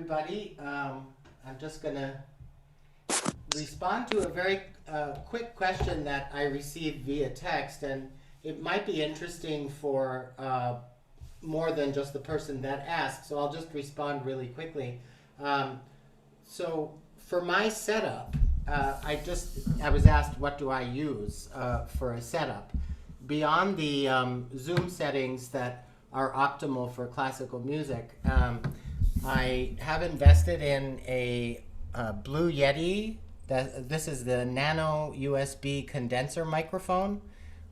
everybody. I'm just going to respond to a very quick question that I received via text, and it might be interesting for more than just the person that asked, so I'll just respond really quickly. So for my setup, I was asked what do I use for a setup. Beyond the Zoom settings that are optimal for classical music, I have invested in a Blue Yeti. This is the nano USB condenser microphone,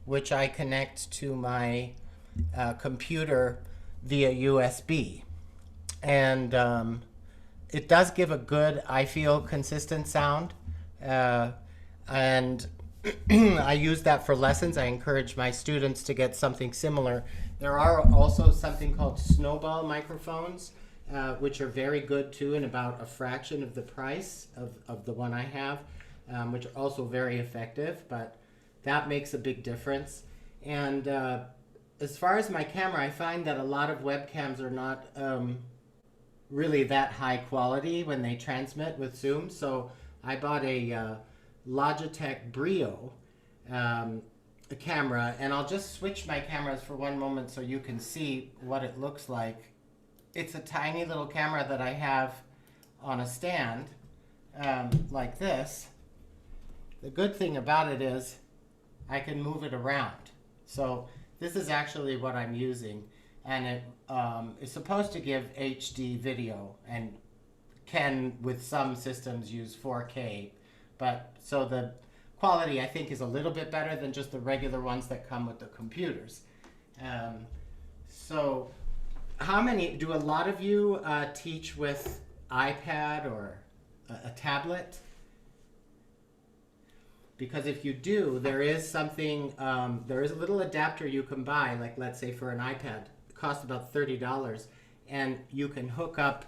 which I connect to my computer via USB. And it does give a good, I feel, consistent sound. And I use that for lessons. I encourage my students to get something similar. There are also something called snowball microphones, which are very good too, and about a fraction of the price of the one I have, which are also very effective, but that makes a big difference. And as far as my camera, I find that a lot of webcams are not really that high quality when they transmit with Zoom. So I bought a Logitech Brio a camera, and I'll just switch my cameras for one moment so you can see what it looks like. It's a tiny little camera that I have on a stand like this. The good thing about it is I can move it around. So this is actually what I'm using, and it is supposed to give HD video and can, with some systems, use 4K. But so the quality, I think, is a little bit better than just the regular ones that come with the computers. So how many, do a lot of you teach with iPad or a tablet? Because if you do, there is something, there is a little adapter you can buy, like let's say for an iPad. It costs about $30, and you can hook up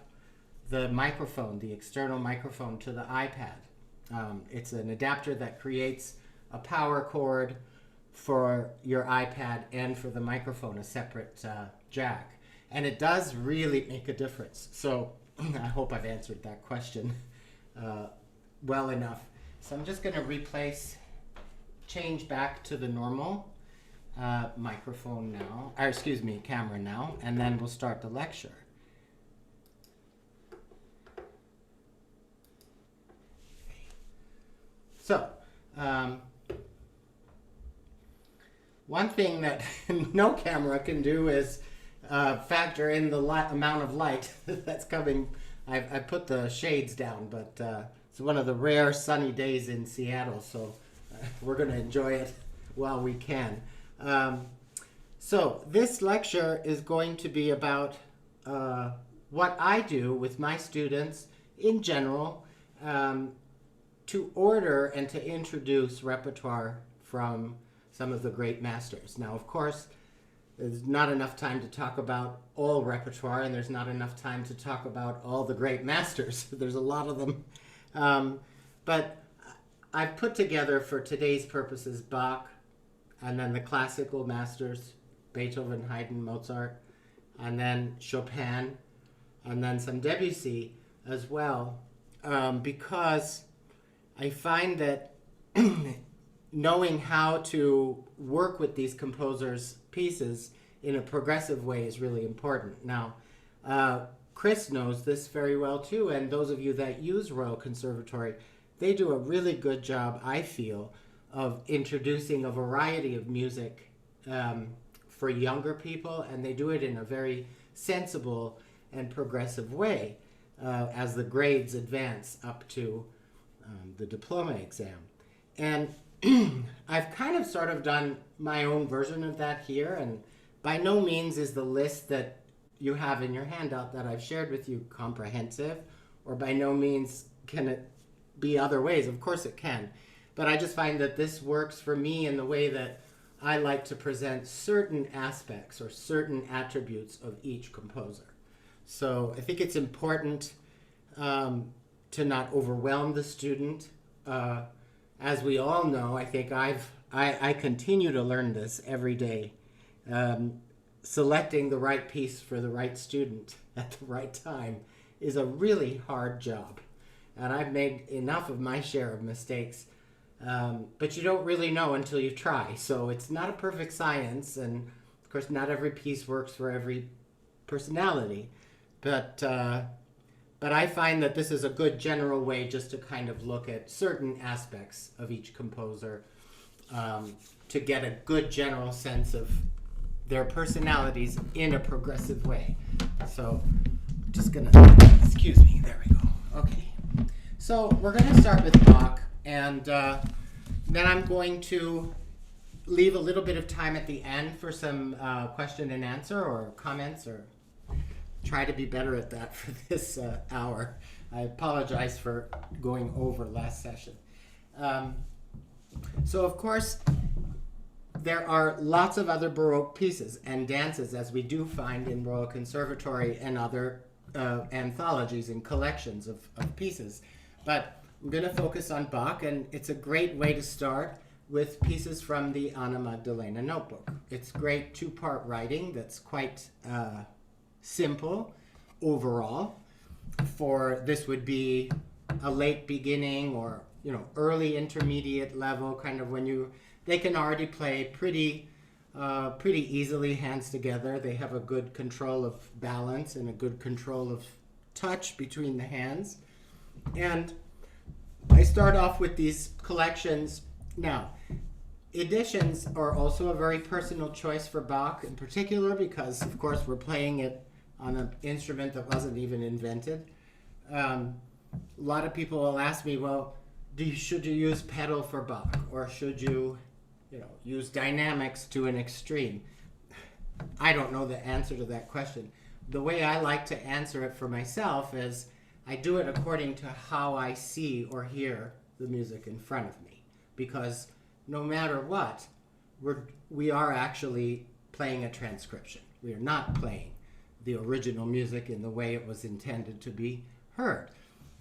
the microphone, the external microphone, to the iPad. It's an adapter that creates a power cord for your iPad and for the microphone, a separate jack. And it does really make a difference. So I hope I've answered that question well enough. So I'm just going to change back to the normal microphone now, or excuse me, camera now, and then we'll start the lecture. So, one thing that no camera can do is factor in the amount of light that's coming. I put the shades down, but it's one of the rare sunny days in Seattle, so we're going to enjoy it while we can. So this lecture is going to be about what I do with my students in general, to order and to introduce repertoire from some of the great masters. Now, of course, there's not enough time to talk about all repertoire, and there's not enough time to talk about all the great masters. There's a lot of them. But I've put together, for today's purposes, Bach, and then the classical masters, Beethoven, Haydn, Mozart, and then Chopin, and then some Debussy as well, because I find that knowing how to work with these composers' pieces in a progressive way is really important. Now, Chris knows this very well too, and those of you that use Royal Conservatory, they do a really good job, I feel, of introducing a variety of music for younger people, and they do it in a very sensible and progressive way as the grades advance up to the diploma exam. And I've kind of sort of done my own version of that here, and by no means is the list that you have in your handout that I've shared with you comprehensive, or by no means can it be other ways. Of course it can. But I just find that this works for me in the way that I like to present certain aspects or certain attributes of each composer. So I think it's important to not overwhelm the student. As we all know, I think I continue to learn this every day. Selecting the right piece for the right student at the right time is a really hard job. And I've made enough of my share of mistakes. But you don't really know until you try. So it's not a perfect science. And of course, not every piece works for every personality. But I find that this is a good general way just to kind of look at certain aspects of each composer to get a good general sense of their personalities in a progressive way. So just gonna, excuse me, there we go. Okay. So we're gonna start with Bach, and then I'm going to leave a little bit of time at the end for some question and answer or comments, or try to be better at that for this hour. I apologize for going over last session. So of course, there are lots of other Baroque pieces and dances, as we do find in Royal Conservatory and other anthologies and collections of pieces. But I'm going to focus on Bach, and it's a great way to start with pieces from the Anna Magdalena notebook. It's great two-part writing that's quite simple overall. For this would be a late beginning or early intermediate level, kind of when they can already play pretty easily hands together. They have a good control of balance and a good control of touch between the hands. And I start off with these collections. Now, editions are also a very personal choice for Bach in particular because, of course, we're playing it on an instrument that wasn't even invented. A lot of people will ask me, well, should you use pedal for Bach, or should you use dynamics to an extreme? I don't know the answer to that question. The way I like to answer it for myself is I do it according to how I see or hear the music in front of me. Because no matter what, we are actually playing a transcription. We are not playing the original music in the way it was intended to be heard,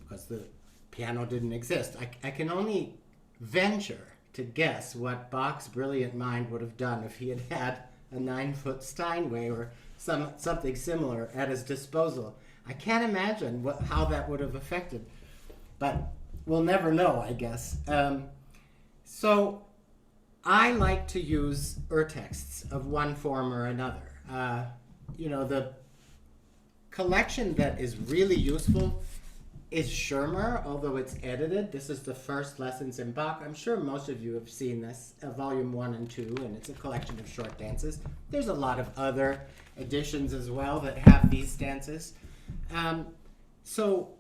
because the piano didn't exist. I can only venture to guess what Bach's brilliant mind would have done if he had had a 9-foot Steinway or something similar at his disposal. I can't imagine how that would have affected, but we'll never know, I guess. So I like to use urtexts of one form or another. The collection that is really useful is Schirmer, although it's edited. This is the first lessons in Bach. I'm sure most of you have seen this, volume 1 and 2, and it's a collection of short dances. There's a lot of other editions as well that have these dances. So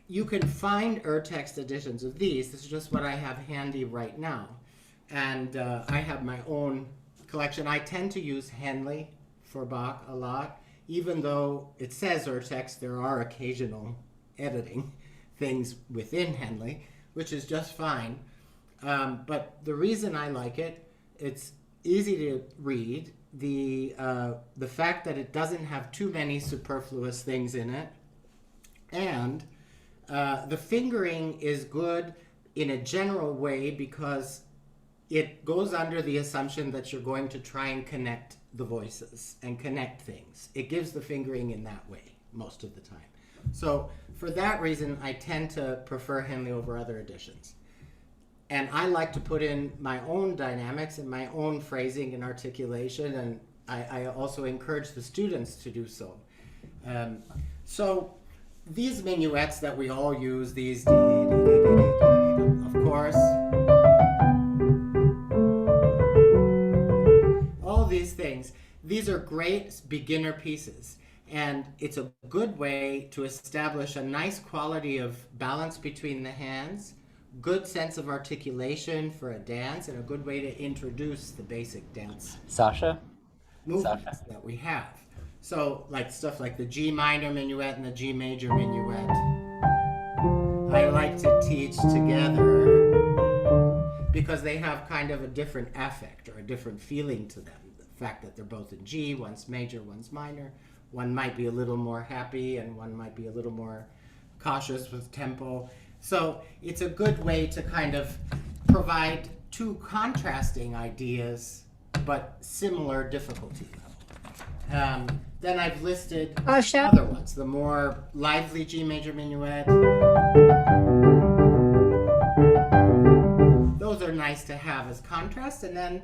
you can find urtext editions of these. This is just what I have handy right now. And I have my own collection. I tend to use Henley for Bach a lot. Even though it says urtext, there are occasional editing things within Henley, which is just fine. But the reason I like it, it's easy to read. The fact that it doesn't have too many superfluous things in it, and the fingering is good in a general way because it goes under the assumption that you're going to try and connect the voices and connect things. It gives the fingering in that way most of the time. So for that reason, I tend to prefer Henley over other editions. And I like to put in my own dynamics and my own phrasing and articulation, and I also encourage the students to do so. So these minuets that we all use, these, of course, all these things, these are great beginner pieces. And it's a good way to establish a nice quality of balance between the hands, good sense of articulation for a dance, and a good way to introduce the basic dance Sasha? movements that we have. So like stuff like the G minor minuet and the G major minuet, I like to teach together because they have kind of a different affect or a different feeling to them. The fact that they're both in G, one's major, one's minor. One might be a little more happy and one might be a little more cautious with tempo. So it's a good way to kind of provide two contrasting ideas but similar difficulty level. Then I've listed Sasha. other ones, the more lively G major minuet. Those are nice to have as contrast. And then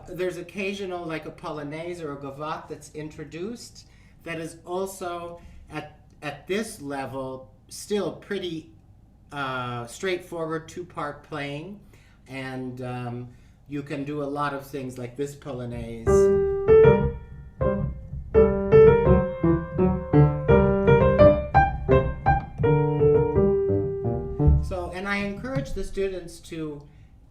there's occasional, like a polonaise or a gavotte that's introduced that is also at this level still pretty straightforward two-part playing. And you can do a lot of things like this polonaise. So, and I encourage the students to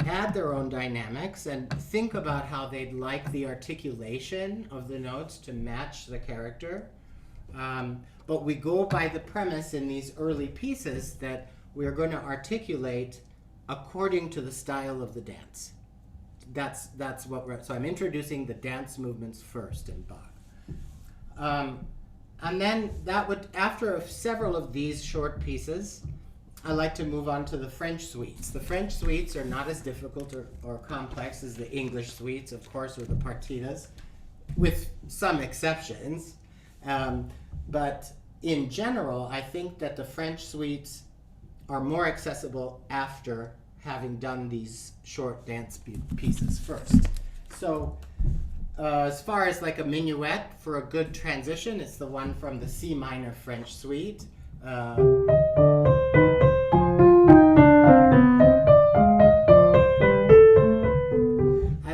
add their own dynamics and think about how they'd like the articulation of the notes to match the character. But we go by the premise in these early pieces that we're going to articulate according to the style of the dance. That's what we're, so I'm introducing the dance movements first in Bach. And then that would, after several of these short pieces, I like to move on to the French suites. The French suites are not as difficult or complex as the English suites, of course, or the partitas, with some exceptions. But in general, I think that the French suites are more accessible after having done these short dance pieces first. So as far as like a minuet for a good transition, it's the one from the C minor French suite. I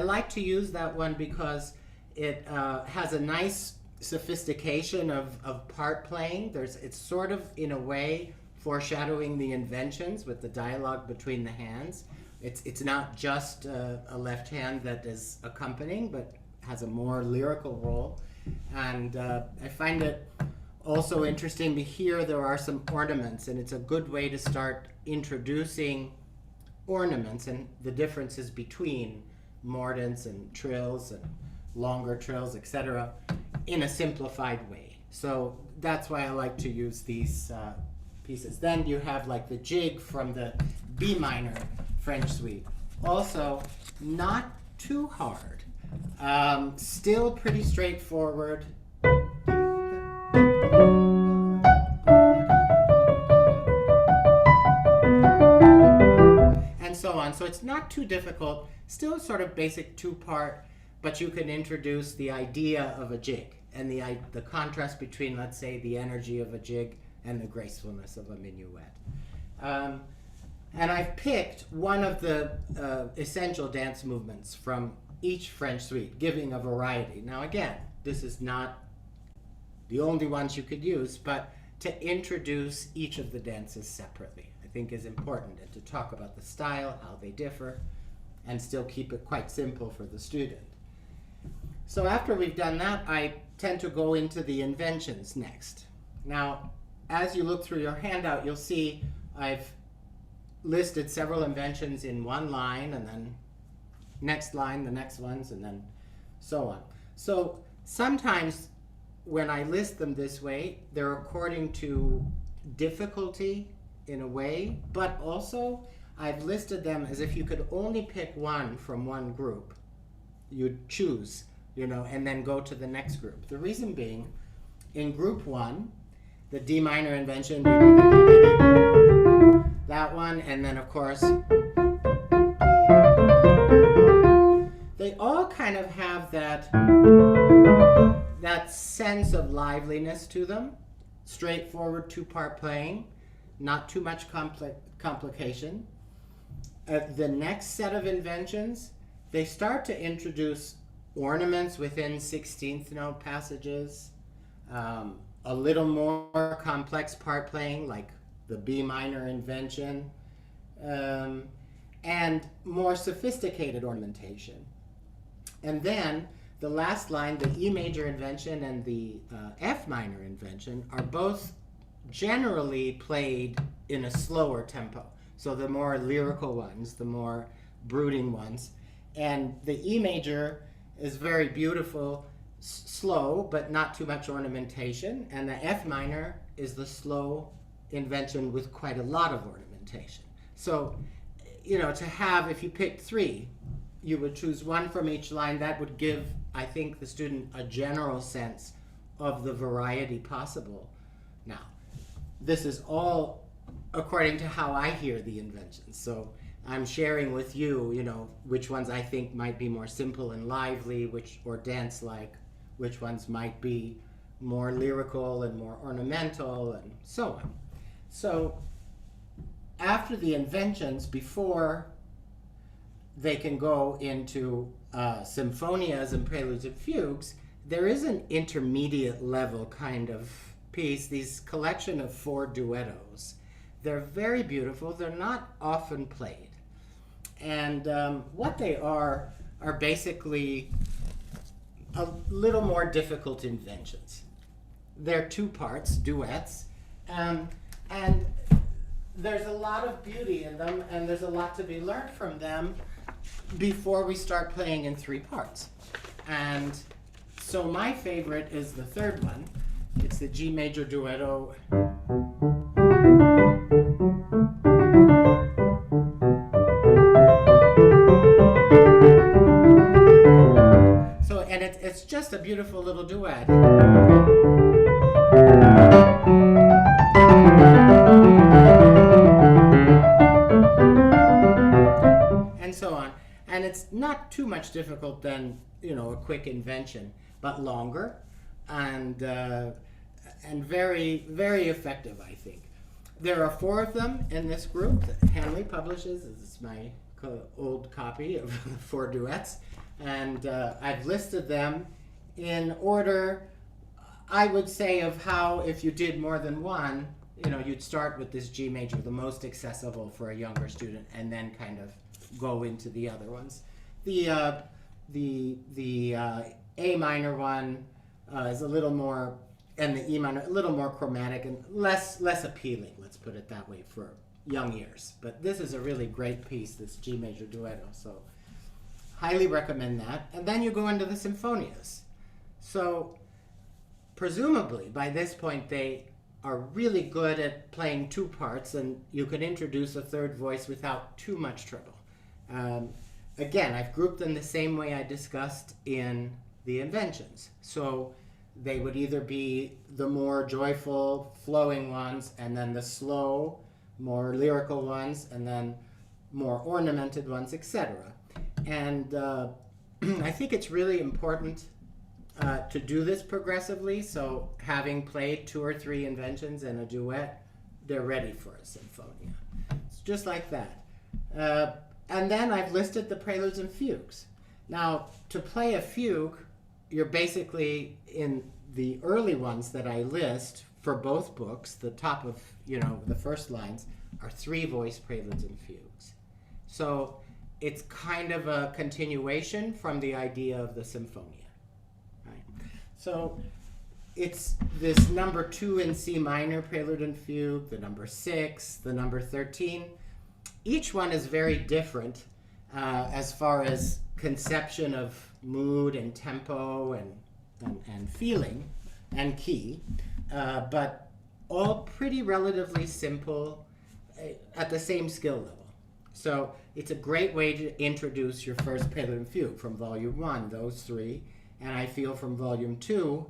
like to use that one because it has a nice sophistication of part playing. It's sort of, in a way, foreshadowing the inventions with the dialogue between the hands. It's not just a left hand that is accompanying, but has a more lyrical role. And I find it also interesting to hear there are some ornaments, and it's a good way to start introducing ornaments and the differences between mordents and trills and longer trills, etc., in a simplified way. So that's why I like to use these pieces. Then you have like the jig from the B minor French suite. Also, not too hard. Still pretty straightforward. And so on. So it's not too difficult. Still sort of basic two-part, but you can introduce the idea of a jig and the contrast between, let's say, the energy of a jig and the gracefulness of a minuet. And I've picked one of the essential dance movements from each French suite, giving a variety. Now again, this is not the only ones you could use, but to introduce each of the dances separately, I think is important, and to talk about the style, how they differ, and still keep it quite simple for the student. So after we've done that, I tend to go into the inventions next. Now, as you look through your handout, you'll see I've listed several inventions in one line, and then next line, the next ones, and then so on. So sometimes when I list them this way, they're according to difficulty in a way, but also I've listed them as if you could only pick one from one group. You'd choose, and then go to the next group. The reason being, in group one, the D minor invention, that one, and then of course, they all kind of have that sense of liveliness to them, straightforward two-part playing, not too much complication. The next set of inventions, they start to introduce ornaments within 16th note passages, a little more complex part playing like the B minor invention, and more sophisticated ornamentation. And then the last line, the E major invention and the F minor invention, are both generally played in a slower tempo. So the more lyrical ones, the more brooding ones. And the E major is very beautiful, slow, but not too much ornamentation. And the F minor is the slow invention with quite a lot of ornamentation. So, to have, if you pick three, you would choose one from each line. That would give, I think, the student a general sense of the variety possible. Now, this is all according to how I hear the inventions. So I'm sharing with you, which ones I think might be more simple and lively, or dance-like, which ones might be more lyrical and more ornamental, and so on. So after the inventions, before they can go into symphonias and preludes and fugues, there is an intermediate level kind of piece, these collection of 4 duettos. They're very beautiful. They're not often played. And what they are basically a little more difficult inventions. They're 2 parts, duets, and there's a lot of beauty in them, and there's a lot to be learned from them before we start playing in 3 parts. And so my favorite is the 3rd one. It's the G major duetto. So, and it's just a beautiful little duet. And so on. And it's not too much difficult than, a quick invention, but longer and very, very effective, I think. There are 4 of them in this group that Hanley publishes. This is my old copy of 4 duets. And I've listed them in order, I would say, of how, if you did more than one, you'd start with this G major, the most accessible for a younger student, and then kind of go into the other ones. The A minor one is a little more, and the E minor, a little more chromatic and less appealing, let's put it that way, for young ears. But this is a really great piece, this G major duetto, so highly recommend that. And then you go into the symphonias. So presumably by this point they are really good at playing 2 parts, and you can introduce a 3rd voice without too much trouble. Again, I've grouped them the same way I discussed in the inventions. So they would either be the more joyful, flowing ones, and then the slow, more lyrical ones, and then more ornamented ones, etc. And I think it's really important to do this progressively, so having played 2 or 3 inventions and a duet, they're ready for a sinfonia. It's just like that. And then I've listed the preludes and fugues. Now, to play a fugue, you're basically, in the early ones that I list for both books, the top of, the first lines are 3 voice preludes and fugues. So it's kind of a continuation from the idea of the symphonia. Right? So it's this number 2 in C minor prelude and fugue, the number 6, the number 13. Each one is very different as far as conception of mood and tempo and feeling and key, but all pretty relatively simple at the same skill level. So it's a great way to introduce your first prelude and fugue from volume 1, those 3, and I feel from volume 2,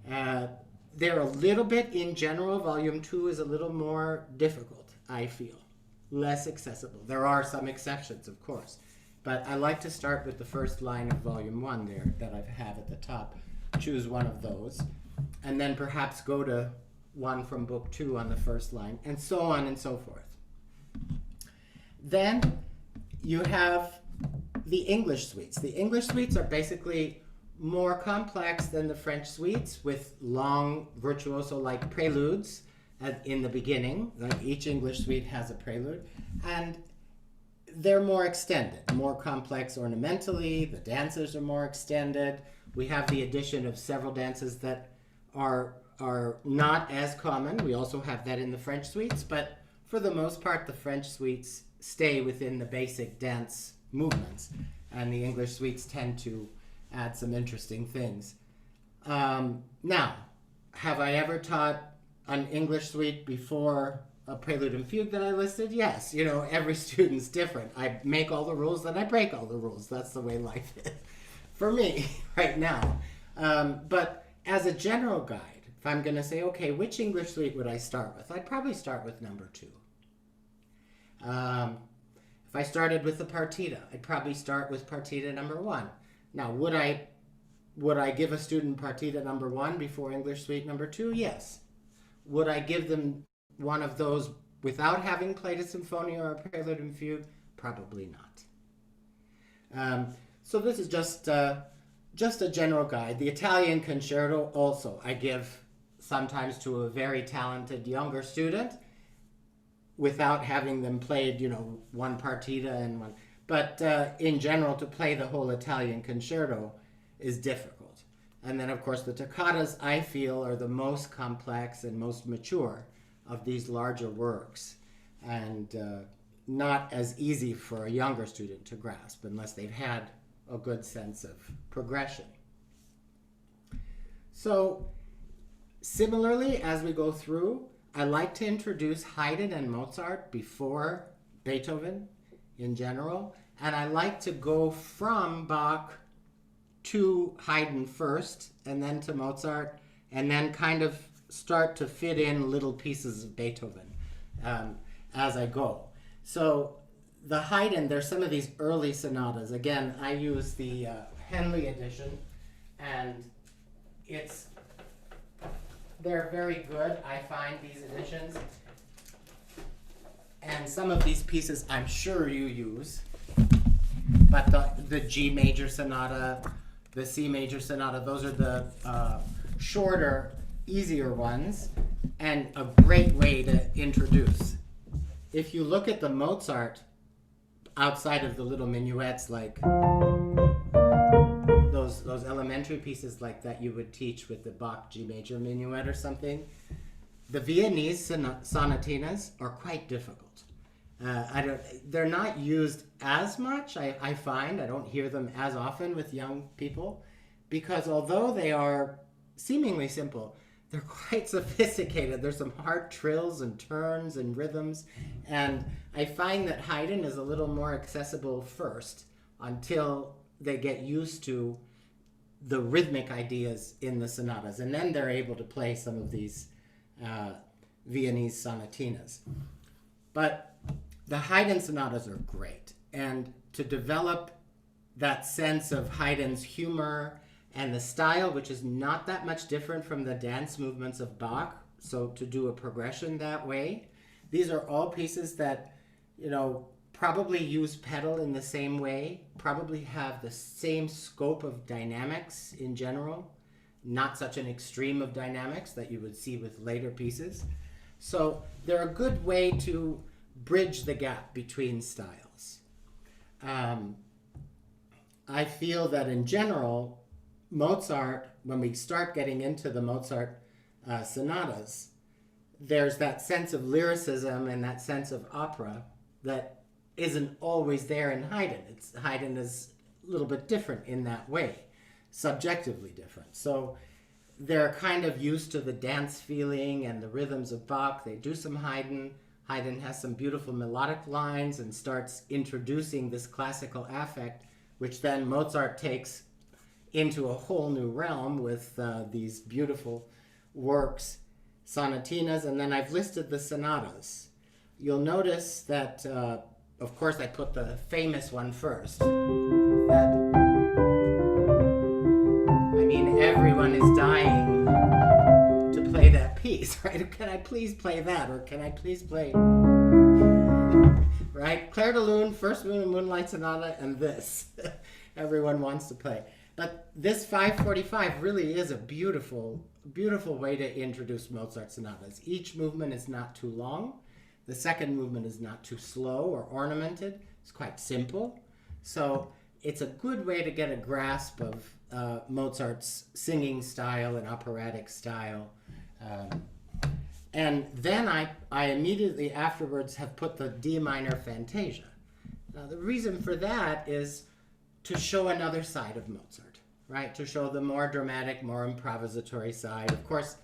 they're a little bit, in general, volume 2 is a little more difficult, I feel. Less accessible. There are some exceptions, of course, but I like to start with the first line of volume 1 there that I have at the top. Choose one of those, and then perhaps go to one from book 2 on the first line, and so on and so forth. Then you have the English suites. The English suites are basically more complex than the French suites, with long virtuoso-like preludes in the beginning. Like each English suite has a prelude, and they're more extended, more complex ornamentally. The dances are more extended. We have the addition of several dances that are not as common. We also have that in the French suites, but for the most part, the French suites stay within the basic dance movements, and the English suites tend to add some interesting things. Now, have I ever taught an English suite before a prelude and fugue that I listed? Yes. You know, every student's different. I make all the rules, then I break all the rules. That's the way life is for me right now. But as a general guide, if I'm going to say, okay, which English suite would I start with? I'd probably start with number 2. If I started with the partita, I'd probably start with partita number 1. Now, would I give a student partita number 1 before English suite number 2? Yes. Would I give them one of those without having played a symphonia or a prelude and fugue? Probably not. So this is just a general guide. The Italian concerto also I give sometimes to a very talented younger student without having them played, you know, one partita and one. But in general, to play the whole Italian concerto is difficult. And then, of course, the toccatas, I feel, are the most complex and most mature of these larger works, and not as easy for a younger student to grasp unless they've had a good sense of progression. So, similarly, as we go through, I like to introduce Haydn and Mozart before Beethoven in general, and I like to go from Bach to Haydn first, and then to Mozart, and then kind of start to fit in little pieces of Beethoven as I go. So the Haydn, there's some of these early sonatas. Again, I use the Henley edition, and they're very good. I find these editions, and some of these pieces I'm sure you use, but the G major sonata, the C major sonata, those are the shorter, easier ones, and a great way to introduce. If you look at the Mozart, outside of the little minuets, like those elementary pieces like that you would teach with the Bach G major minuet or something, the Viennese sonatinas are quite difficult. They're not used as much, I find. I don't hear them as often with young people, because although they are seemingly simple, they're quite sophisticated. There's some hard trills and turns and rhythms, and I find that Haydn is a little more accessible first until they get used to the rhythmic ideas in the sonatas, and then they're able to play some of these Viennese sonatinas. But the Haydn sonatas are great, and to develop that sense of Haydn's humor and the style, which is not that much different from the dance movements of Bach, so to do a progression that way, these are all pieces that, you know, probably use pedal in the same way, probably have the same scope of dynamics in general, not such an extreme of dynamics that you would see with later pieces. So they're a good way to bridge the gap between styles. I feel that in general, Mozart, when we start getting into the Mozart sonatas, there's that sense of lyricism and that sense of opera that isn't always there in Haydn. Haydn is a little bit different in that way, subjectively different. So they're kind of used to the dance feeling and the rhythms of Bach. They do some Haydn. Haydn has some beautiful melodic lines and starts introducing this classical affect, which then Mozart takes into a whole new realm with these beautiful works, sonatinas, and then I've listed the sonatas. You'll notice that, of course, I put the famous one first. Everyone is dying to play that piece, right? Can I please play that? Or can I please play, right? Clair de Lune, First Moon and Moonlight Sonata, and this. Everyone wants to play. But this 545 really is a beautiful, beautiful way to introduce Mozart sonatas. Each movement is not too long. The second movement is not too slow or ornamented. It's quite simple. So it's a good way to get a grasp of Mozart's singing style and operatic style. And then I immediately afterwards have put the D minor Fantasia. Now the reason for that is to show another side of Mozart, right? To show the more dramatic, more improvisatory side. Of course,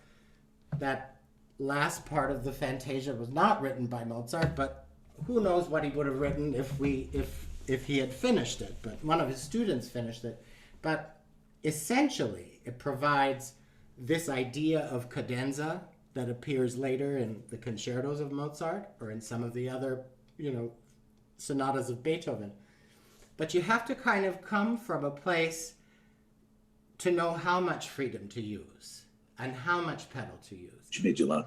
that last part of the Fantasia was not written by Mozart, but who knows what he would have written if he had finished it. But one of his students finished it. But essentially, it provides this idea of cadenza that appears later in the concertos of Mozart or in some of the other, sonatas of Beethoven. But you have to kind of come from a place to know how much freedom to use and how much pedal to use,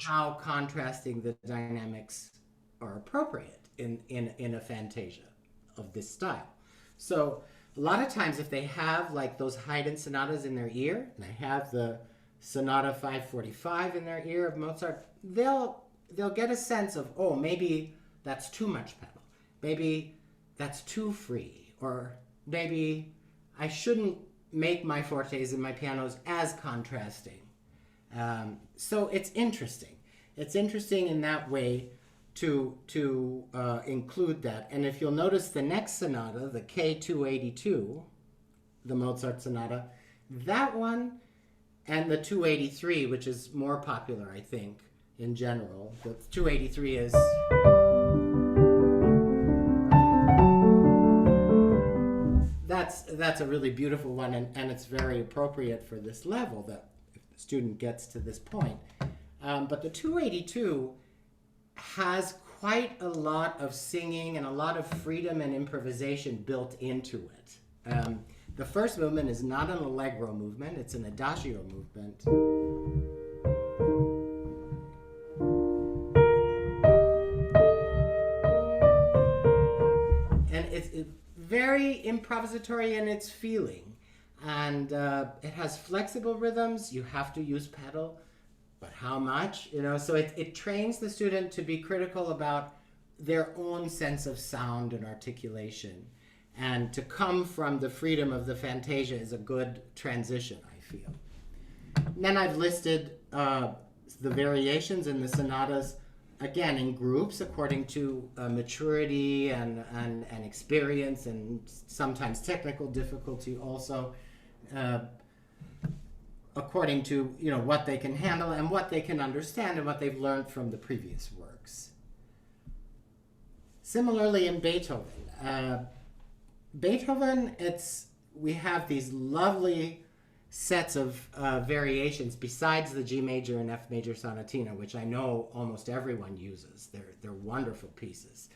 how contrasting the dynamics are appropriate in a Fantasia of this style. So a lot of times if they have like those Haydn sonatas in their ear, and they have the Sonata 545 in their ear of Mozart, they'll get a sense of, oh, maybe that's too much pedal. Maybe that's too free. Or maybe I shouldn't make my fortes and my pianos as contrasting. So it's interesting. It's interesting in that way to include that. And if you'll notice the next sonata, the K282, the Mozart sonata, that one and the 283, which is more popular, I think, in general. The 283 is... That's a really beautiful one, and it's very appropriate for this level that if the student gets to this point. But the 282 has quite a lot of singing and a lot of freedom and improvisation built into it. The first movement is not an allegro movement, it's an adagio movement. And it's very improvisatory in its feeling. And it has flexible rhythms, you have to use pedal, but how much? So it trains the student to be critical about their own sense of sound and articulation. And to come from the freedom of the Fantasia is a good transition, I feel. And then I've listed the variations in the sonatas, again, in groups according to maturity and experience and sometimes technical difficulty also, according to what they can handle and what they can understand and what they've learned from the previous works. Similarly in Beethoven, we have these lovely sets of variations besides the G major and F major sonatina, which I know almost everyone uses. They're wonderful pieces,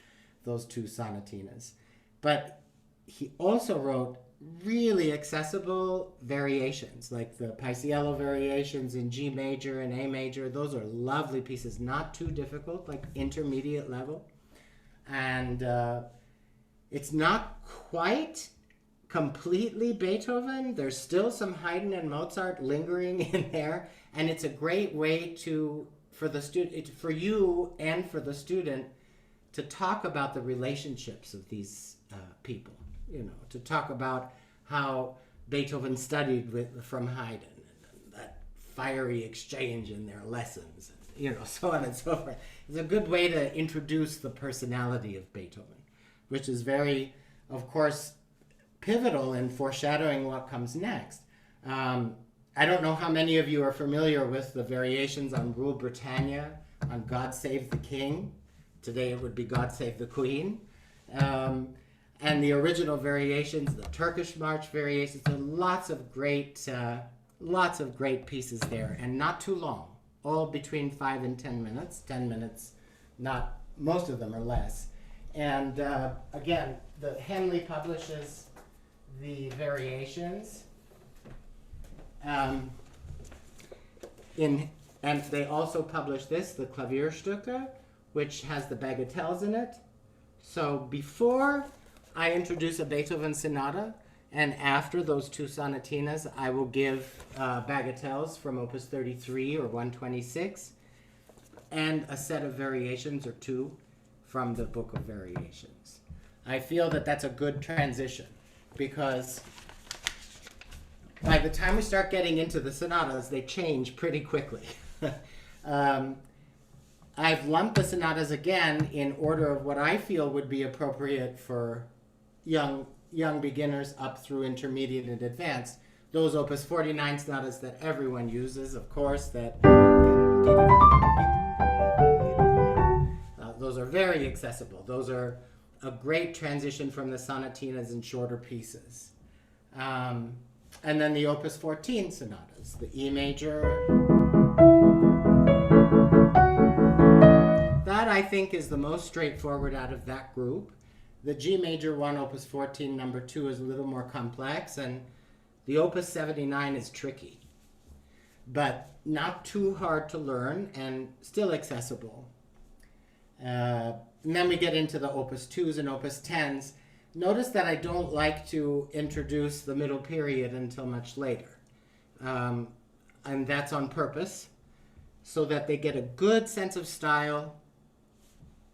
those two sonatinas. But he also wrote really accessible variations, like the Paisiello variations in G major and A major. Those are lovely pieces, not too difficult, like intermediate level. And it's not quite completely Beethoven. There's still some Haydn and Mozart lingering in there, and it's a great way for the student, for you and for the student, to talk about the relationships of these people. To talk about how Beethoven studied from Haydn, and that fiery exchange in their lessons, so on and so forth. It's a good way to introduce the personality of Beethoven, which is very, of course, pivotal in foreshadowing what comes next. I don't know how many of you are familiar with the variations on Rule Britannia, on God Save the King. Today it would be God Save the Queen. And the original variations, the Turkish March variations, there are lots of great pieces there, and not too long, all between 5 and 10 minutes. 10 minutes, not most of them are less. And again, the Henley publishes the variations, and they also publish this, the Klavierstücke, which has the bagatelles in it. So before I introduce a Beethoven sonata, and after those two sonatinas, I will give bagatelles from Opus 33 or 126, and a set of variations or two from the Book of Variations. I feel that that's a good transition, because by the time we start getting into the sonatas, they change pretty quickly. I've lumped the sonatas again in order of what I feel would be appropriate for young beginners up through intermediate and advanced. Those Opus 49 sonatas that everyone uses, of course, that those are very accessible. Those are a great transition from the sonatinas and shorter pieces. And then the Opus 14 sonatas, the E major. That, I think, is the most straightforward out of that group. The G major one, Opus 14, number 2, is a little more complex, and the Opus 79 is tricky, but not too hard to learn and still accessible. And then we get into the Opus 2s and Opus 10s. Notice that I don't like to introduce the middle period until much later. And that's on purpose, so that they get a good sense of style,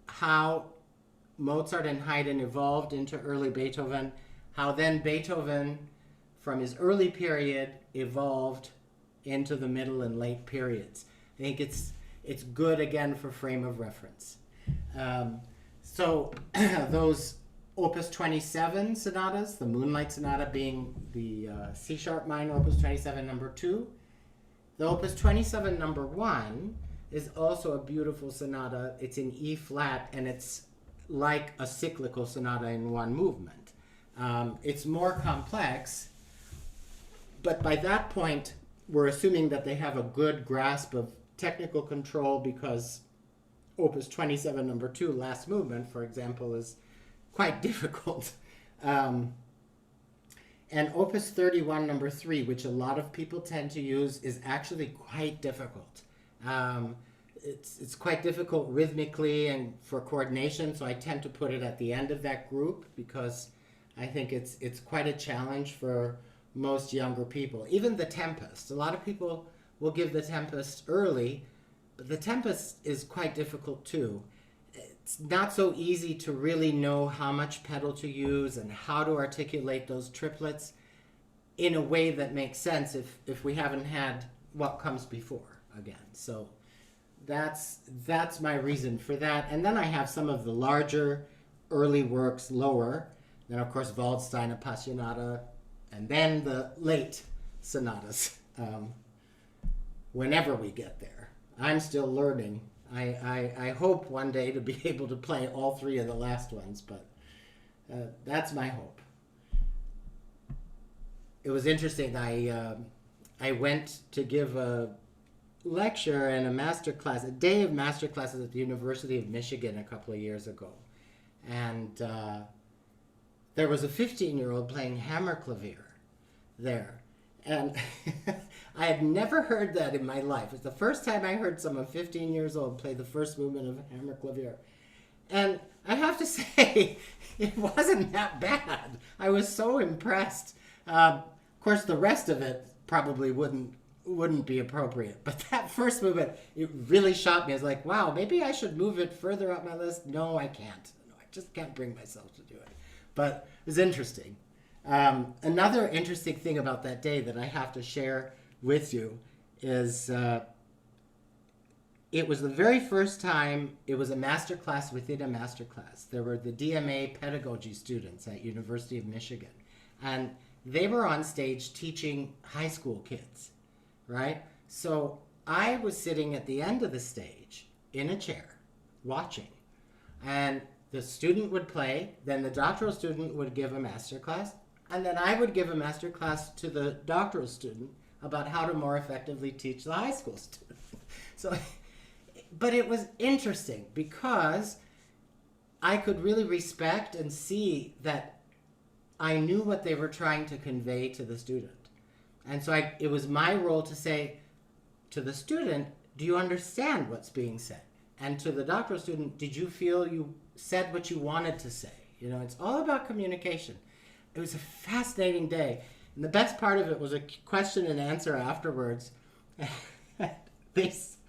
how Mozart and Haydn evolved into early Beethoven, how then Beethoven, from his early period, evolved into the middle and late periods. I think it's good, again, for frame of reference. So those Opus 27 sonatas, the Moonlight Sonata being the C-sharp minor, Opus 27, number 2. The Opus 27, number 1 is also a beautiful sonata. It's in E flat, and it's like a cyclical sonata in one movement. It's more complex, but by that point, we're assuming that they have a good grasp of technical control, because Opus 27, number 2, last movement, for example, is quite difficult. And Opus 31, number 3, which a lot of people tend to use, is actually quite difficult. It's quite difficult rhythmically and for coordination, so I tend to put it at the end of that group, because I think it's quite a challenge for most younger people. Even the Tempest. A lot of people will give the Tempest early, but the Tempest is quite difficult too. It's not so easy to really know how much pedal to use and how to articulate those triplets in a way that makes sense if we haven't had what comes before again. So that's my reason for that. And then I have some of the larger early works lower. Then, of course, Waldstein, Appassionata, and then the late sonatas, whenever we get there. I'm still learning. I hope one day to be able to play all 3 of the last ones, but that's my hope. It was interesting. I went to give a lecture and a master class, a day of master classes at the University of Michigan a couple of years ago. And there was a 15-year-old playing hammer clavier there. And I had never heard that in my life. It's the first time I heard someone 15 years old play the first movement of hammer clavier. And I have to say, it wasn't that bad. I was so impressed. Of course, the rest of it probably wouldn't be appropriate. But that first movement, it really shocked me. I was like, wow, maybe I should move it further up my list. No, I can't. No, I just can't bring myself to do it. But it was interesting. Another interesting thing about that day that I have to share with you is it was the very first time it was a master class within a master class. There were the DMA pedagogy students at University of Michigan, and they were on stage teaching high school kids, right? So I was sitting at the end of the stage in a chair watching, and the student would play, then the doctoral student would give a master class, and then I would give a master class to the doctoral student about how to more effectively teach the high school student. So, but it was interesting because I could really respect and see that I knew what they were trying to convey to the student. And so it was my role to say to the student, do you understand what's being said? And to the doctoral student, did you feel you said what you wanted to say? You know, it's all about communication. It was a fascinating day. And the best part of it was a question and answer afterwards.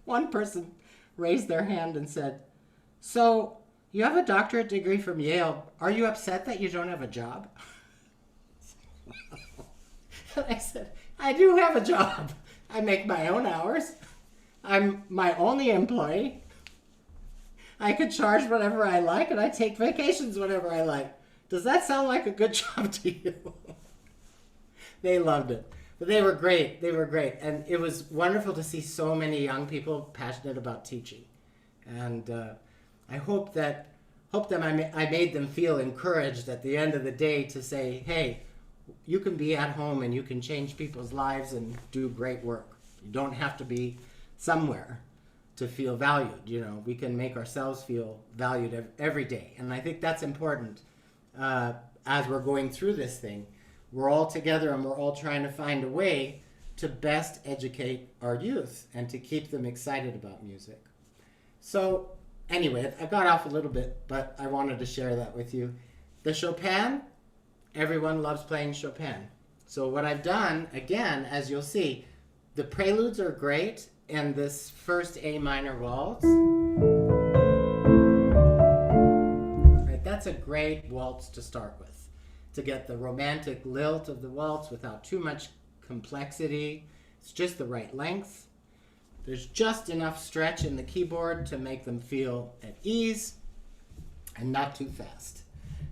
One person raised their hand and said, so you have a doctorate degree from Yale. Are you upset that you don't have a job? And I said, I do have a job. I make my own hours. I'm my only employee. I could charge whatever I like, and I take vacations whenever I like. Does that sound like a good job to you? They loved it. But they were great. They were great. And it was wonderful to see so many young people passionate about teaching. And I hope that I made them feel encouraged at the end of the day to say, hey, you can be at home and you can change people's lives and do great work. You don't have to be somewhere to feel valued. You know, we can make ourselves feel valued every day. And I think that's important as we're going through this thing. We're all together and we're all trying to find a way to best educate our youth and to keep them excited about music. So anyway, I got off a little bit, but I wanted to share that with you. The Chopin, everyone loves playing Chopin. So what I've done, again, as you'll see, the preludes are great, and this first A minor waltz, right, that's a great waltz to start with, to get the romantic lilt of the waltz without too much complexity. It's just the right length. There's just enough stretch in the keyboard to make them feel at ease and not too fast.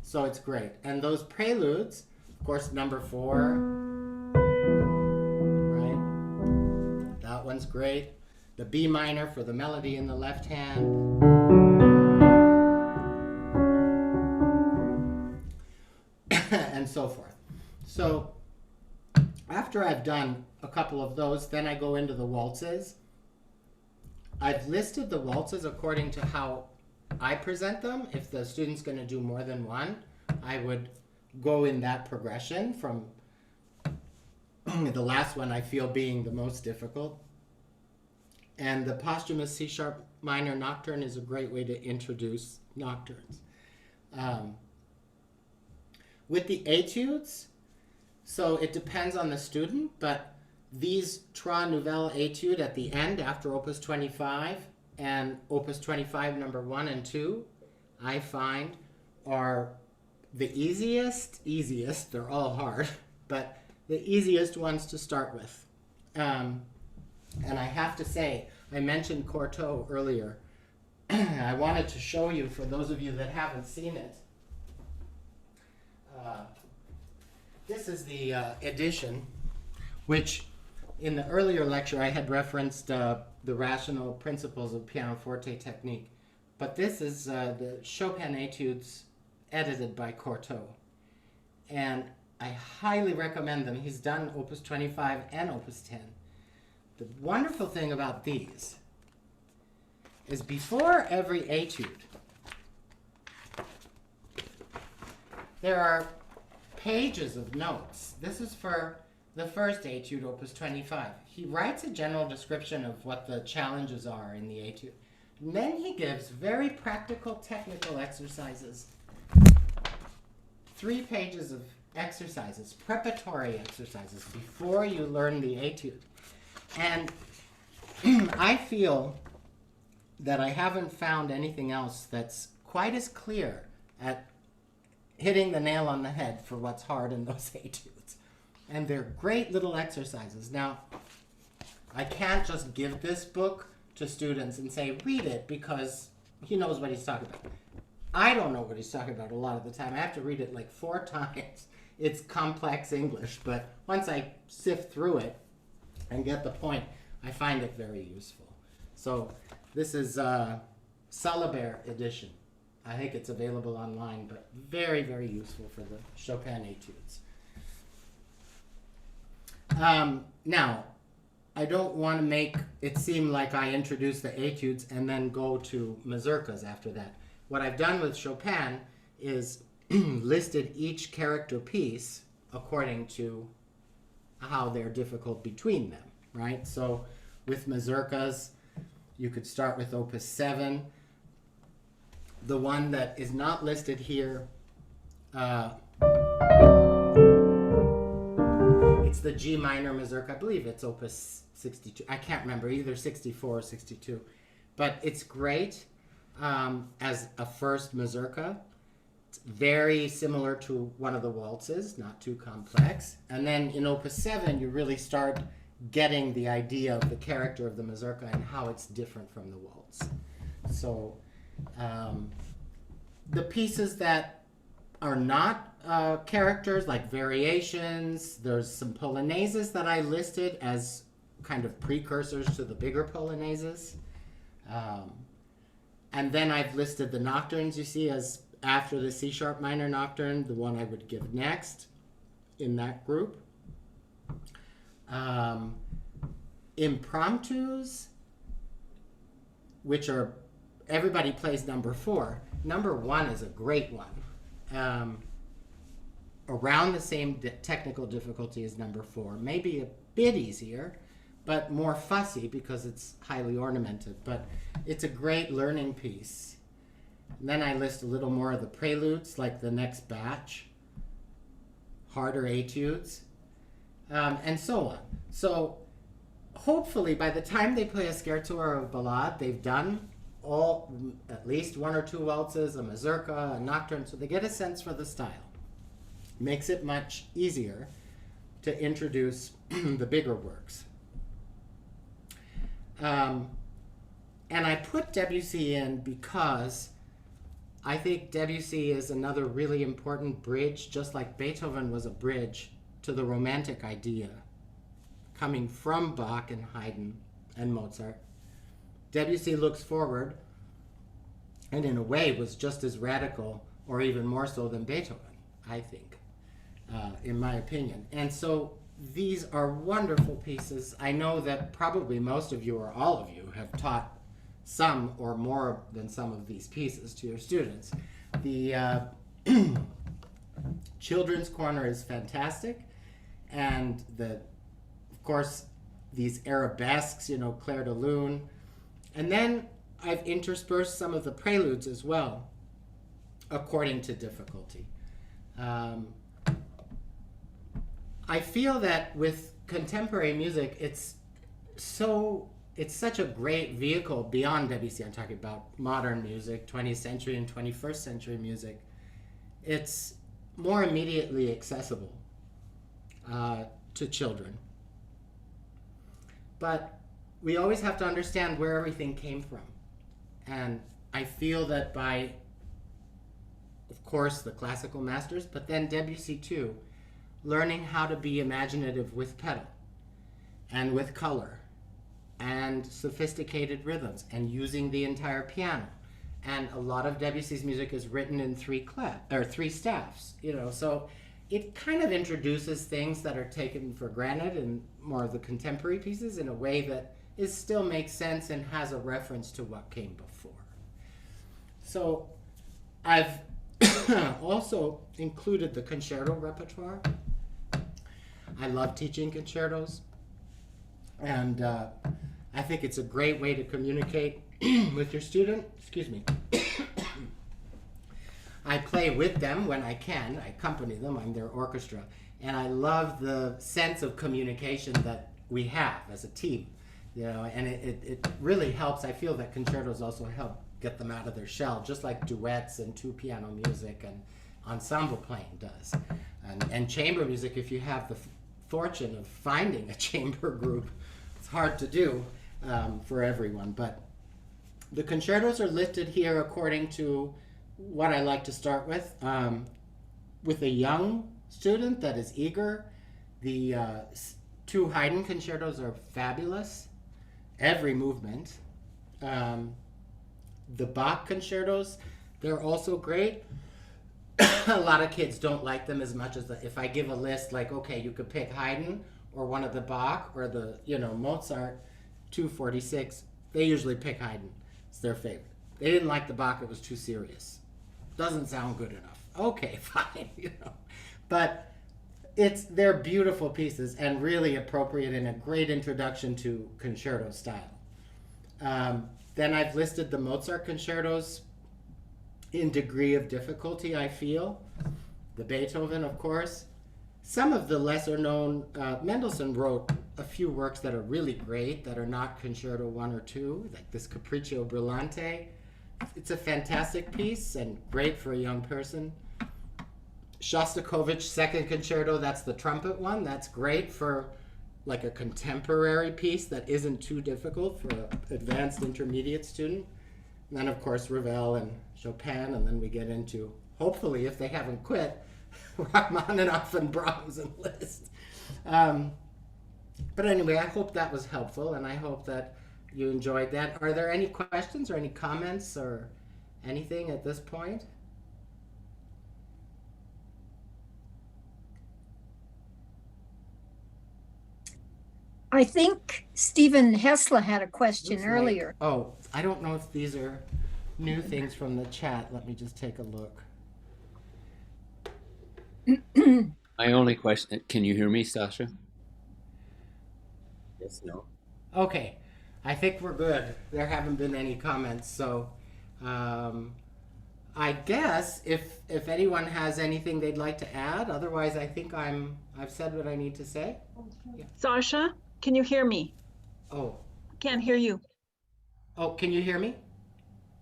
So it's great. And those preludes, of course, number 4, right? That one's great. The B minor for the melody in the left hand. And so forth. So after I've done a couple of those, then I go into the waltzes. I've listed the waltzes according to how I present them. If the student's going to do more than one, I would go in that progression from the last one I feel being the most difficult. And the posthumous C sharp minor nocturne is a great way to introduce nocturnes. With the etudes, so it depends on the student, but these Trois Nouvelles Etudes at the end after Opus 25 and Opus 25 number 1 and 2, I find are the easiest, they're all hard, but the easiest ones to start with. And I have to say, I mentioned Cortot earlier. I wanted to show you, for those of you that haven't seen it, this is the edition, which in the earlier lecture I had referenced the rational principles of pianoforte technique. But this is the Chopin Etudes edited by Cortot. And I highly recommend them. He's done Opus 25 and Opus 10. The wonderful thing about these is before every etude, there are pages of notes. This is for the first etude, Opus 25. He writes a general description of what the challenges are in the etude. And then he gives very practical technical exercises. 3 pages of exercises, preparatory exercises, before you learn the etude. And I feel that I haven't found anything else that's quite as clear at hitting the nail on the head for what's hard in those etudes. And they're great little exercises. Now, I can't just give this book to students and say, read it, because he knows what he's talking about. I don't know what he's talking about a lot of the time. I have to read it like 4 times. It's complex English, but once I sift through it and get the point, I find it very useful. So this is Salabert edition. I think it's available online, but very, very useful for the Chopin etudes. Now, I don't want to make it seem like I introduce the etudes and then go to mazurkas after that. What I've done with Chopin is listed each character piece according to how they're difficult between them, right? So with mazurkas, you could start with Opus 7. The one that is not listed here, it's the G minor mazurka. I believe it's Opus 62. I can't remember, either 64 or 62. But it's great as a first mazurka. It's very similar to one of the waltzes, not too complex. And then in Opus 7, you really start getting the idea of the character of the mazurka and how it's different from the waltz. So the pieces that are not characters, like variations, there's some polonaises that I listed as kind of precursors to the bigger polonaises. And then I've listed the nocturnes you see as after the C sharp minor nocturne, the one I would give next in that group. Impromptus, which are, everybody plays number 4. Number 1 is a great one. Around the same technical difficulty as number 4, maybe a bit easier, but more fussy because it's highly ornamented. But it's a great learning piece. And then I list a little more of the preludes, like the next batch, harder etudes, and so on. So hopefully by the time they play a scherzo or a ballade, they've done at least 1 or 2 waltzes, a mazurka, a nocturne, so they get a sense for the style. Makes it much easier to introduce the bigger works. And I put Debussy in because I think Debussy is another really important bridge, just like Beethoven was a bridge to the Romantic idea, coming from Bach and Haydn and Mozart. Debussy looks forward and in a way was just as radical or even more so than Beethoven, I think, in my opinion. And so these are wonderful pieces. I know that probably most of you or all of you have taught some or more than some of these pieces to your students. The children's corner is fantastic, and of course these arabesques, Clair de Lune, and then I've interspersed some of the preludes as well, according to difficulty. I feel that with contemporary music, it's such a great vehicle beyond Debussy. I'm talking about modern music, 20th century and 21st century music. It's more immediately accessible to children. But we always have to understand where everything came from. And I feel that by, of course, the classical masters, but then Debussy too, learning how to be imaginative with pedal and with color and sophisticated rhythms and using the entire piano. And a lot of Debussy's music is written in 3 staffs, so it kind of introduces things that are taken for granted in more of the contemporary pieces in a way that still makes sense and has a reference to what came before. So I've also included the concerto repertoire. I love teaching concertos, and I think it's a great way to communicate with your student. Excuse me. I play with them when I can. I accompany them. I'm their orchestra. And I love the sense of communication that we have as a team. And it really helps. I feel that concertos also help get them out of their shell, just like duets and 2-piano music and ensemble playing does. And chamber music, if you have the fortune of finding a chamber group, it's hard to do for everyone. But the concertos are listed here according to what I like to start with. With a young student that is eager, the 2 Haydn concertos are fabulous, every movement. The Bach concertos, they're also great. A lot of kids don't like them as much as if I give a list like, okay, you could pick Haydn or one of the Bach or the Mozart 246. They usually pick Haydn. It's their favorite. They didn't like the Bach. It was too serious. Doesn't sound good enough. Okay, fine. But they're beautiful pieces and really appropriate and a great introduction to concerto style. Then I've listed the Mozart concertos in degree of difficulty, I feel. The Beethoven, of course. Some of the lesser known, Mendelssohn wrote a few works that are really great that are not Concerto 1 or 2, like this Capriccio Brillante. It's a fantastic piece and great for a young person. Shostakovich Second Concerto, that's the trumpet one. That's great for like a contemporary piece that isn't too difficult for an advanced intermediate student. And then, of course, Ravel and Chopin, and then we get into, hopefully, if they haven't quit, Rachmaninoff and Brahms and Liszt. But anyway, I hope that was helpful, and I hope that you enjoyed that. Are there any questions or any comments or anything at this point? I think Stephen Hessler had a question Looks earlier. oh, I don't know if these are new things from the chat. Let me just take a look. My only question, can you hear me, Sasha? Yes, no. Okay, I think we're good. There haven't been any comments, so um, I guess if anyone has anything they'd like to add, otherwise I think I've said what I need to say. Yeah. Sasha, can you hear me? Oh, Can't hear you. oh, can you hear me?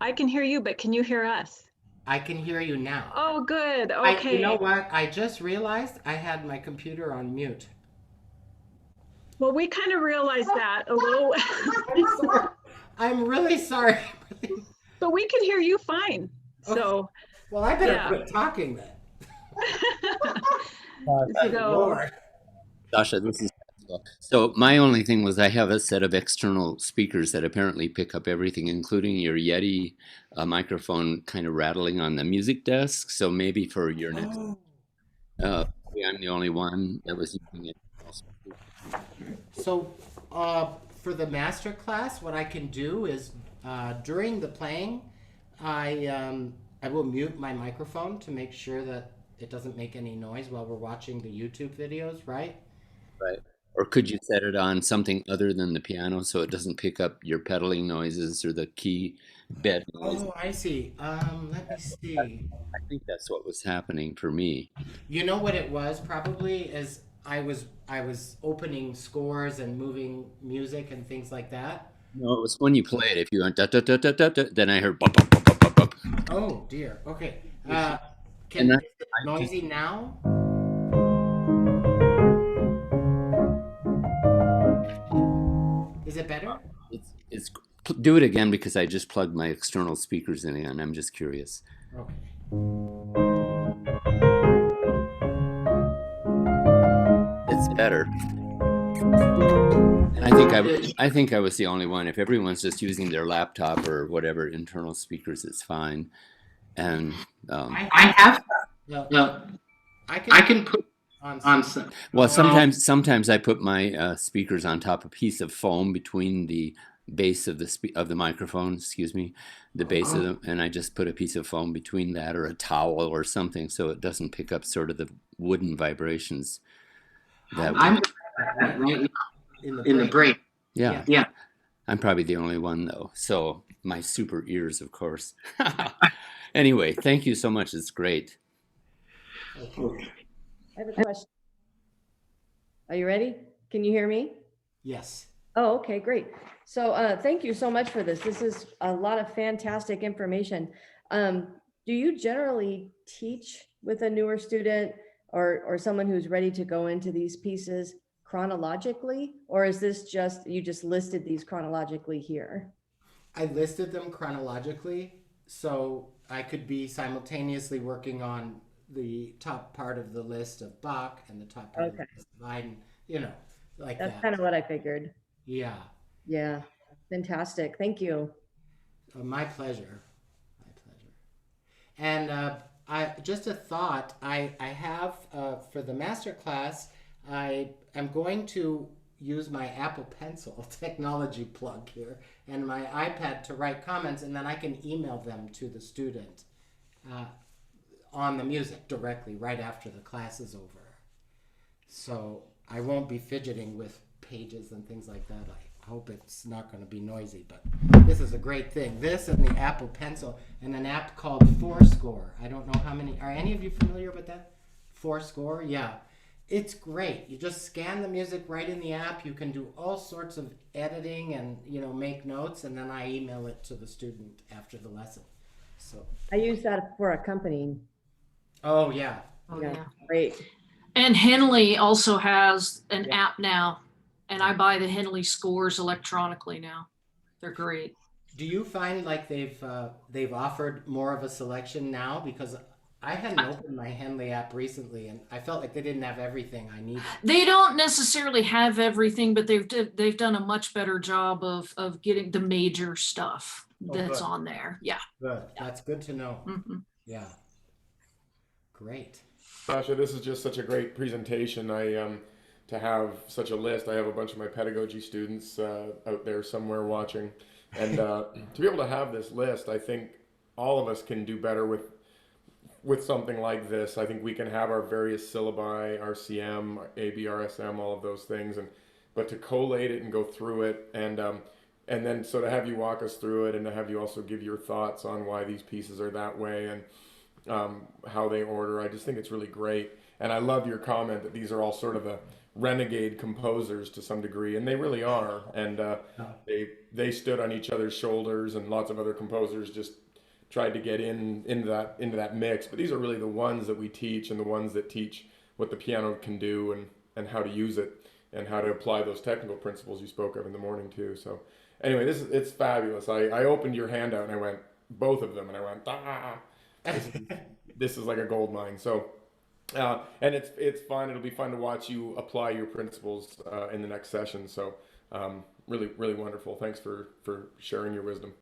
I can hear you, but can you hear us? I can hear you now. Oh, good. You know Okay. what? I just realized I had my computer on mute. Well, we kind of realized that a little, I'm sorry. I'm really sorry. but we can hear you fine. Okay. So, Well, I better yeah. quit talking then. So, Lord. Sasha, this is so my only thing was I have a set of external speakers that apparently pick up everything, including your Yeti microphone kind of rattling on the music desk. So maybe for your next, Oh. maybe I'm the only one that was using it. So, for the master class, what I can do is during the playing, I will mute my microphone to make sure that it doesn't make any noise while we're watching the YouTube videos, right? Right. Or could you set it on something other than the piano so it doesn't pick up your pedaling noises or the key bed noise? Oh, I see. Let me see. I think that's what was happening for me. You know what it was probably is I was opening scores and moving music and things like that. No, it was when you played. If you went da da da da da, da then I heard bop bop bop bop bop bop. Oh dear. Okay. And Is I it noisy now? Is it better? it's do it again because I just plugged my external speakers in and I'm just curious. Okay. It's better. And I think I was the only one. If everyone's just using their laptop or whatever internal speakers, it's fine. And I have. Well, I can put on some. well, sometimes I put my speakers on top of a piece of foam between the base of the microphone. Excuse me, the base of them, and I just put a piece of foam between that or a towel or something so it doesn't pick up sort of the wooden vibrations. That I'm right in the break. Yeah. Yeah. I'm probably the only one though. So my super ears, of course. Anyway, thank you so much. It's great. Okay. I have a question. Are you ready? Can you hear me? Yes. Oh, okay, great. So thank you so much for this. This is a lot of fantastic information. Do you generally teach with a newer student or someone who's ready to go into these pieces chronologically? Or is this just, you just listed these chronologically here? I listed them chronologically so I could be simultaneously working on the top part of the list of Bach and the top part of the list of Haydn, you know, like That's that. kind of what I figured. Yeah. Yeah, fantastic. Thank you. My pleasure. My pleasure. And I just a thought. I have for the master class. I am going to use my Apple Pencil technology plug here and my iPad to write comments, and then I can email them to the student on the music directly right after the class is over. So I won't be fidgeting with pages and things like that. I hope it's not going to be noisy, but this is a great thing. This and the Apple Pencil and an app called Fourscore. I don't know how many, are any of you familiar with that? Fourscore? Yeah. It's great. You just scan the music right in the app. You can do all sorts of editing and, make notes, and then I email it to the student after the lesson. So I use that for accompanying. Oh, yeah. Oh, Yeah, yeah. great. And Henley also has an app now, and I buy the Henley scores electronically now. They're great. Do you find like they've offered more of a selection now? Because I hadn't opened my Henley app recently, and I felt like they didn't have everything I needed. They don't necessarily have everything, but they've done a much better job of getting the major stuff Oh, that's good. on there. Yeah. Good. That's good to know. Mhm. Yeah. Great. Sasha, this is just such a great presentation. I to have such a list. I have a bunch of my pedagogy students out there somewhere watching, and to be able to have this list, I think all of us can do better with something like this. I think we can have our various syllabi, RCM, ABRSM, all of those things, but to collate it and go through it, and then so to have you walk us through it, and to have you also give your thoughts on why these pieces are that way, and how they order. I just think it's really great. And I love your comment that these are all sort of the renegade composers to some degree, and they really are. And they stood on each other's shoulders, and lots of other composers just tried to get into that mix. But these are really the ones that we teach, and the ones that teach what the piano can do, and how to use it, and how to apply those technical principles you spoke of in the morning too. So anyway, it's fabulous. I opened your handout and I went, both of them, and I went, ah. This is like a gold mine. So, and it's fun. It'll be fun to watch you apply your principles in the next session. So, really, really wonderful. Thanks for sharing your wisdom.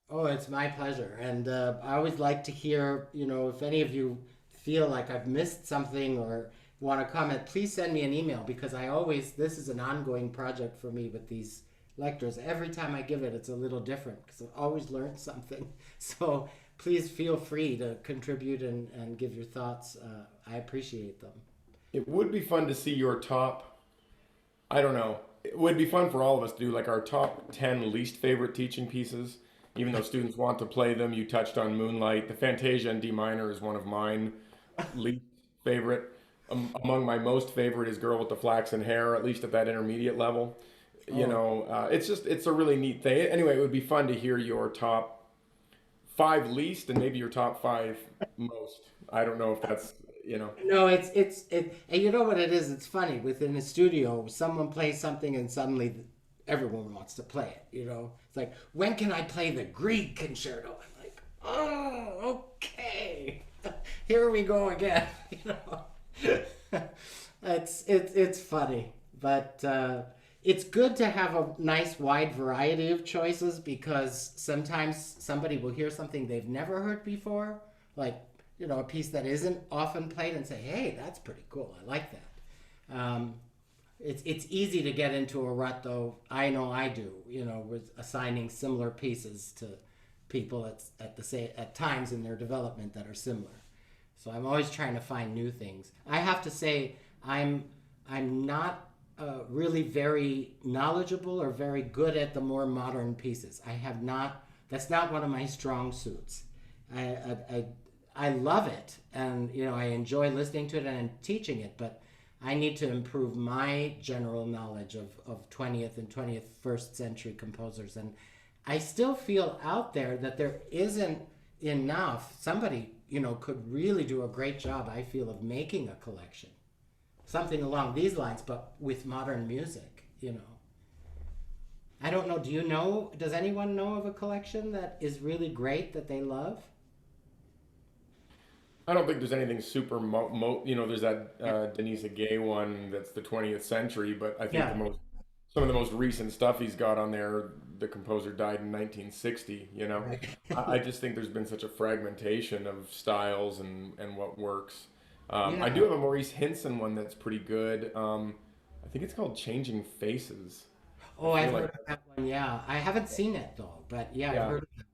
Oh, it's my pleasure. And I always like to hear, if any of you feel like I've missed something or want to comment, please send me an email, because this is an ongoing project for me with these lectures. Every time I give it, it's a little different because I've always learned something. So please feel free to contribute and give your thoughts. I appreciate them. It would be fun to see your top, I don't know, it would be fun for all of us to do like our top 10 least favorite teaching pieces, even though students want to play them. You touched on Moonlight. The Fantasia in D minor is one of mine least favorite. Among my most favorite is Girl with the Flaxen Hair, at least at that intermediate level. It's a really neat thing. Anyway, it would be fun to hear your top 5 least and maybe your top 5 most. I don't know if that's. No, and you know what it is? It's funny. Within the studio, someone plays something and suddenly everyone wants to play it. It's like, when can I play the Grieg concerto? I'm like, oh, okay. Here we go again. It's funny, but it's good to have a nice wide variety of choices, because sometimes somebody will hear something they've never heard before, like a piece that isn't often played, and say, hey, that's pretty cool, I like that. It's easy to get into a rut, though. I know I do, with assigning similar pieces to people at times in their development that are similar. So I'm always trying to find new things. I have to say, I'm not really very knowledgeable or very good at the more modern pieces. That's not one of my strong suits. I love it, and I enjoy listening to it and teaching it, but I need to improve my general knowledge of 20th and 21st century composers. And I still feel out there that there isn't enough. Somebody, could really do a great job, I feel, of making a collection. Something along these lines, but with modern music, I don't know. Does anyone know of a collection that is really great that they love? I don't think there's anything super, there's that Denise Gay one that's the 20th century, but I think some of the most recent stuff he's got on there, the composer died in 1960, Right. I just think there's been such a fragmentation of styles and what works. I do have a Maurice Hinson one that's pretty good. I think it's called Changing Faces. Oh, I've heard of that one, yeah. I haven't seen it, though, but yeah, I've heard of that.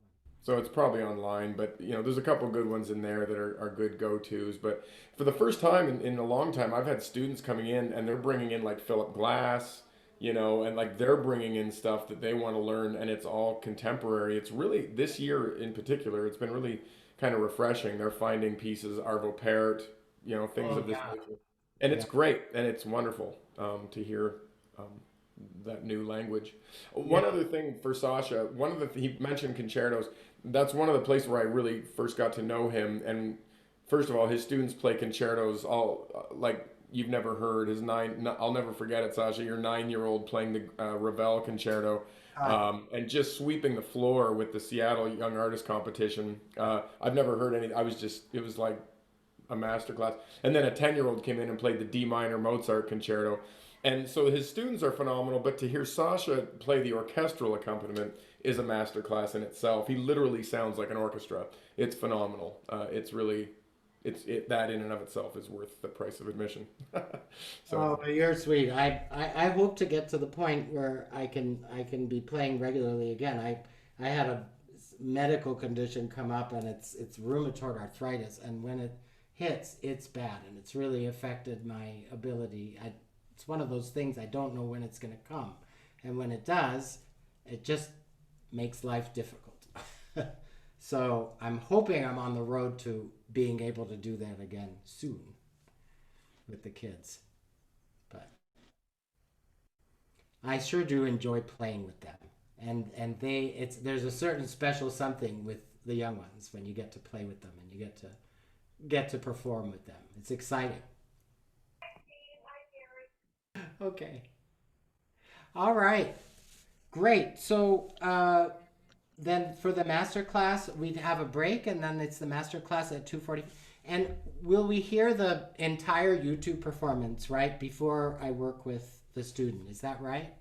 So it's probably online, but there's a couple good ones in there that are good go-tos. But for the first time in a long time, I've had students coming in and they're bringing in like Philip Glass, and like they're bringing in stuff that they want to learn, and it's all contemporary. It's really, this year in particular, it's been really kind of refreshing. They're finding pieces, Arvo Pärt, things of this nature. And it's great, and it's wonderful to hear that new language. One other thing for Sasha, he mentioned concertos. That's one of the places where I really first got to know him. And first of all, his students play concertos all like you've never heard. I'll never forget it, Sasha. Your 9-year-old playing the Ravel concerto, and just sweeping the floor with the Seattle Young Artist Competition. I've never heard any. It was like a master class. And then a 10-year-old came in and played the D minor Mozart concerto. And so his students are phenomenal, but to hear Sasha play the orchestral accompaniment is a master class in itself. He literally sounds like an orchestra. It's phenomenal. It's really, that in and of itself is worth the price of admission. So Oh, you're sweet. I hope to get to the point where I can be playing regularly again. I had a medical condition come up, and it's rheumatoid arthritis, and when it hits, it's bad, and it's really affected my ability. It's one of those things I don't know when it's going to come, and when it does, it just makes life difficult. So I'm hoping I'm on the road to being able to do that again soon with the kids. But I sure do enjoy playing with them. And there's a certain special something with the young ones when you get to play with them and you get to perform with them. It's exciting. Okay. All right. Great. So then for the master class, we'd have a break, and then it's the master class at 2:40. And will we hear the entire YouTube performance, right, before I work with the student? Is that right?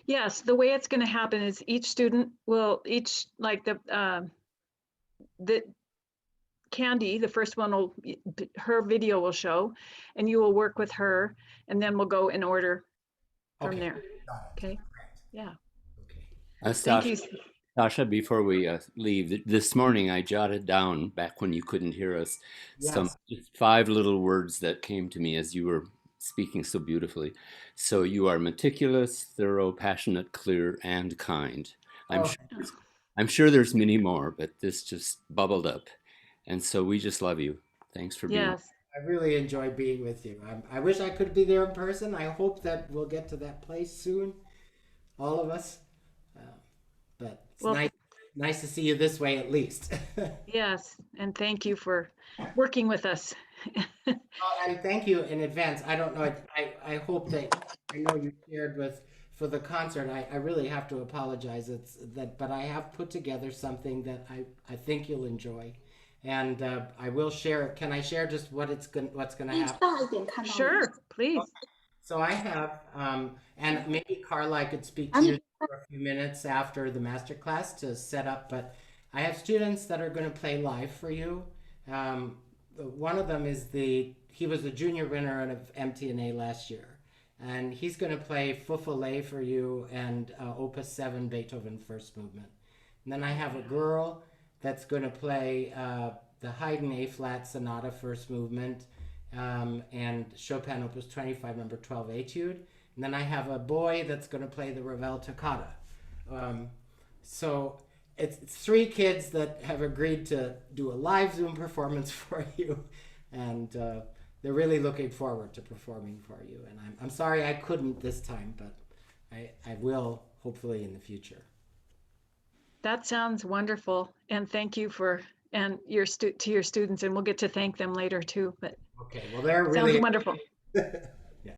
Yes, the way it's going to happen is each student will like the Candy, the first one her video will show, and you will work with her, and then we'll go in order from Okay. there. Got it. Okay. Great. Yeah. Okay. Thank you. Sasha, before we leave, this morning I jotted down, back when you couldn't hear us, some Yes. just 5 little words that came to me as you were speaking so beautifully. So you are meticulous, thorough, passionate, clear, and kind. I'm Oh, sure, I'm sure there's many more, but this just bubbled up. And so we just love you. Thanks for being. Yes. I really enjoy being with you. I wish I could be there in person. I hope that we'll get to that place soon, all of us. But it's Well, nice to see you this way at least. yes, and thank you for working with us. And thank you in advance. I don't know. I hope that I know you shared for the concert. I really have to apologize. But I have put together something that I think you'll enjoy, and I will share it. Can I share just what's going to happen? Sure, please. So I have, and maybe Carla, I could speak to you for a few minutes after the master class to set up, but I have students that are going to play live for you. One of them is he was the junior winner of MTNA last year, and he's going to play Fufale for you and Opus 7 Beethoven First Movement. And then I have a girl that's going to play the Haydn A-flat Sonata First Movement, and Chopin Opus 25 number 12 Etude. And then I have a boy that's going to play the Ravel Toccata. So it's 3 kids that have agreed to do a live Zoom performance for you, and they're really looking forward to performing for you. And I'm sorry I couldn't this time, but I will hopefully in the future. That sounds wonderful, and thank you to your students, and we'll get to thank them later too. But Okay, well they're sounds really wonderful.